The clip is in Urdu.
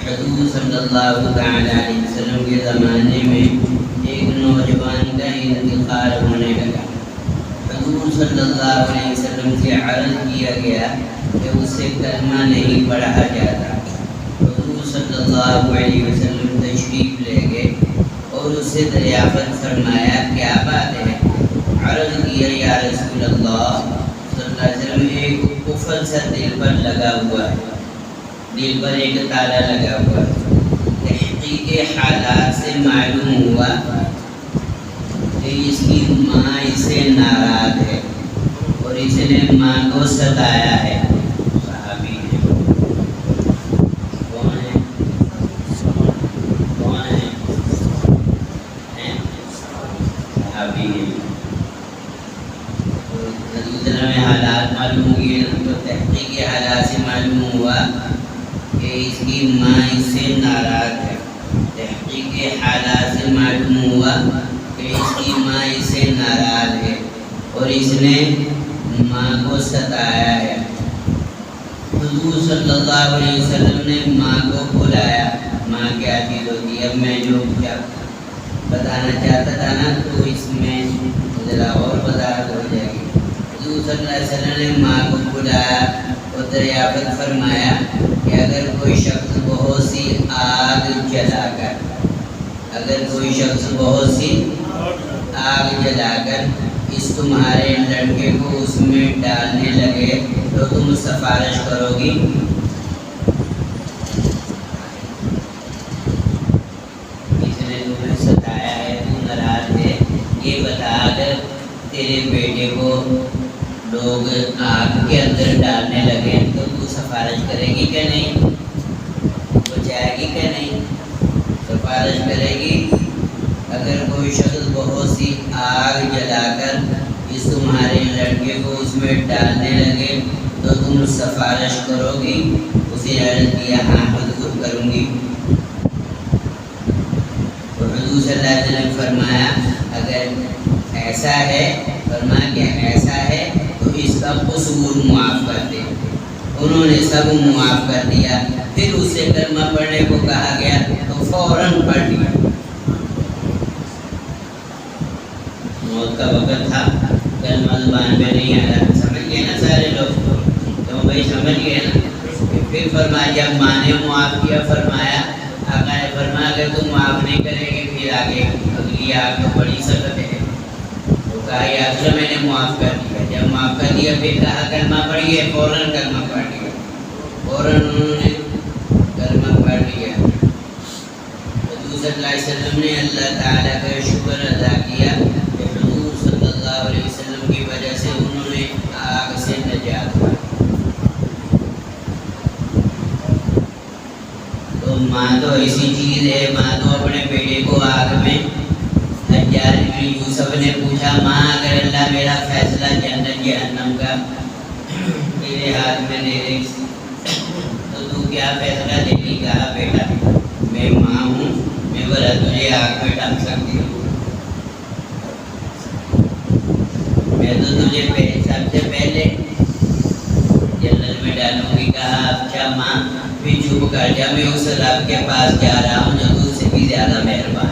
حضور صلی اللہ تعالی علیہ وسلم کے زمانے میں ایک نوجوان کا انتقال ہونے لگا۔ حضور صلی اللہ علیہ وسلم سے عرض کیا گیا کہ اس سے کلمہ نہیں پڑھا جاتا۔ حضور صلی اللہ علیہ وسلم تشریف لے گئے اور اس سے دریافت فرمایا کیا بات ہے؟ عرض کیا یا رسول اللہ صلی اللہ علیہ وسلم ایک قفل سا دل پر لگا ہوا ہے، دل پر ایک تالا لگا ہوا ہے۔ تحقیق حالات سے معلوم ہوا کہ اس کی ماں اس سے ناراض ہے اور اس نے ماں کو ستایا ہے۔ صحابی ہے، کون ہے؟ کون ہے؟ صحابی ہے۔ میں حالات معلوم ہوئے تو تحقیق حالات سے معلوم ہوا کہ اس کی ماں اس سے ناراض ہے۔ تحقیق حالات سے معلوم ہوا کہ اس کی ماں اس سے ناراض ہے اور اس نے ماں کو ستایا ہے۔ حضور صلی اللہ علیہ وسلم نے ماں کو بلایا۔ ماں کیا چیز ہوتی ہے؟ اب میں جو بتانا چاہتا تھا نا تو اس میں ذرا اور وضاحت ہو جائے گی۔ حضور صلی اللہ علیہ وسلم نے ماں کو بلایا اور دریافت فرمایا کہ اگر کوئی شخص بہت سی آگ جلا کر اس تمہارے لڑکے کو اس میں ڈالنے لگے تو تم سفارش کرو گی؟ اس نے تمہیں ستایا ہے، تم ناراض ہے، یہ بتا اگر تیرے بیٹے کو لوگ آگ کے اندر ڈالنے لگے تو تو سفارش کرے گی کہ نہیں؟ بچائے گی کہ نہیں؟ سفارش کرے گی؟ اگر کوئی شخص بہت سی آگ جلا کر اس تمہارے لڑکے کو اس میں ڈالنے لگے تو تم سفارش کرو گی؟ اسے عرض کیا ہاں حضور کروں گی۔ تو حضور صلی اللہ علیہ وسلم فرمایا اگر ایسا ہے، فرمایا کہ ایسا ہے تو اس کا قصور معاف کر دے۔ انہوں نے سب معاف کر دیا۔ پھر اس سے کلمہ پڑھنے کو کہا گیا تو فوراً پڑھ لیا۔ موت کا وقت تھا، کلمہ زبان پہ نہیں آیا، سمجھ گئے نا سارے لوگ؟ تو بھائی سمجھ گئے نا؟ پھر فرمایا جب ماں نے معاف کیا، فرمایا آقا نے فرمایا کہ تم معاف نہیں کرے گے پھر آگے اگلی آگ تو بڑی سخت ہے۔ تو کہا یا اچھا میں نے معاف کر دیا۔ جب معاف کر دیا پھر کہا کلمہ پڑھیے، فوراً کلمہ پڑھ لیا، فوراً انہوں نے کلمہ پڑھ لیا۔ حضور صلی اللہ علیہ وسلم نے اللہ تعالیٰ کا شکر ادا کیا کہ حضور صلی اللہ علیہ وسلم کی وجہ سے انہوں نے آگ سے نجات پائی۔ تو ماں تو ایسی چیز ہے، ماں تو اپنے بیٹے کو آگ میں، حجاج بن یوسف نے پوچھا ماں اگر اللہ میرا فیصلہ جنت جہنم کا میرے ہاتھ میں دے دے تو کیا فیصلہ دے گی؟ کہا بیٹا میں ماں ہوں، میں بھلا تجھے آگ میں ڈال سکتی ہوں، میں تو تجھے سب سے پہلے جنت میں ڈالوں گی۔ کہا اچھا ماں پھر چپ کر جا، میں اس رب کے پاس جا رہا ہوں جو تجھ سے بھی زیادہ مہربان۔